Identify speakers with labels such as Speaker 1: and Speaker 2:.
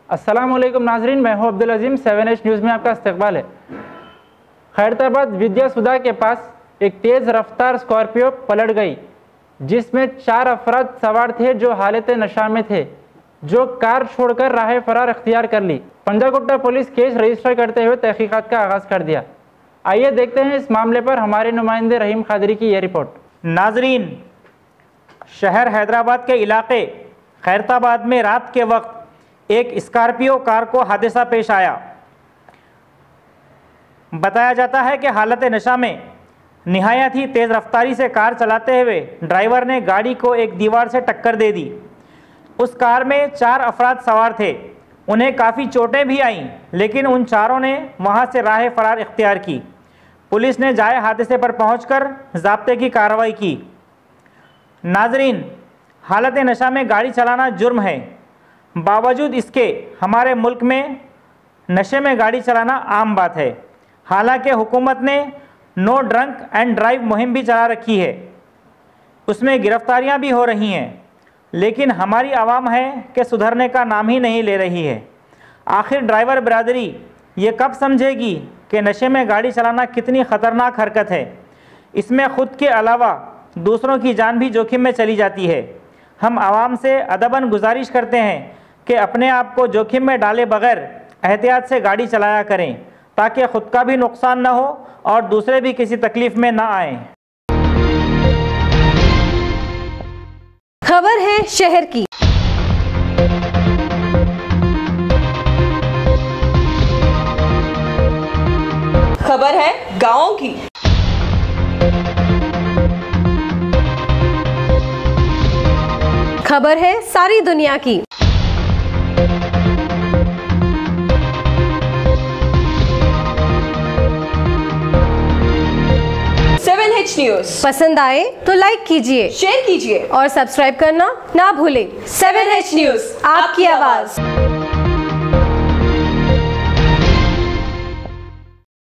Speaker 1: अस्सलाम वालेकुम नाजरीन, मैं हूं अब्दुल अजीम। 7H न्यूज़ में आपका इस्तकबाल है। खैरताबाद विद्या सुधा के पास एक तेज़ रफ्तार स्कॉर्पियो पलट गई, जिसमें 4 अफराद सवार थे जो हालत नशा में थे, जो कार छोड़कर राह फरार इख्तियार कर ली। पंजागुट्टा पुलिस केस रजिस्टर करते हुए तहकीकात का आगाज़ कर दिया। आइए देखते हैं इस मामले पर हमारे नुमाइंदे रहीम खादरी की यह रिपोर्ट।
Speaker 2: नाजरीन, शहर हैदराबाद के इलाके खैरताबाद में रात के वक्त एक स्कॉर्पियो कार को हादसा पेश आया। बताया जाता है कि हालत नशा में निहायत ही तेज़ रफ्तारी से कार चलाते हुए ड्राइवर ने गाड़ी को एक दीवार से टक्कर दे दी। उस कार में 4 अफराद सवार थे। उन्हें काफ़ी चोटें भी आईं, लेकिन उन चारों ने वहां से राह फरार इख्तियार की। पुलिस ने जाए हादसे पर पहुंचकर ज़ाब्ते की कार्रवाई की। नाजरीन, हालत नशा में गाड़ी चलाना जुर्म है। बावजूद इसके हमारे मुल्क में नशे में गाड़ी चलाना आम बात है। हालांकि हुकूमत ने नो ड्रंक एंड ड्राइव मुहिम भी चला रखी है, उसमें गिरफ्तारियां भी हो रही हैं, लेकिन हमारी आवाम है कि सुधरने का नाम ही नहीं ले रही है। आखिर ड्राइवर बिरादरी ये कब समझेगी कि नशे में गाड़ी चलाना कितनी ख़तरनाक हरकत है। इसमें ख़ुद के अलावा दूसरों की जान भी जोखिम में चली जाती है। हम आवाम से अदबन गुजारिश करते हैं कि अपने आप को जोखिम में डाले बगैर एहतियात से गाड़ी चलाया करें, ताकि ख़ुद का भी नुकसान न हो और दूसरे भी किसी तकलीफ़ में ना आएँ।
Speaker 3: खबर है शहर की।
Speaker 4: खबर है गांवों की।
Speaker 3: खबर है सारी दुनिया की।
Speaker 4: न्यूज़
Speaker 3: पसंद आए तो लाइक कीजिए,
Speaker 4: शेयर कीजिए
Speaker 3: और सब्सक्राइब करना ना भूलें।
Speaker 4: 7H न्यूज़,
Speaker 3: आपकी आवाज़।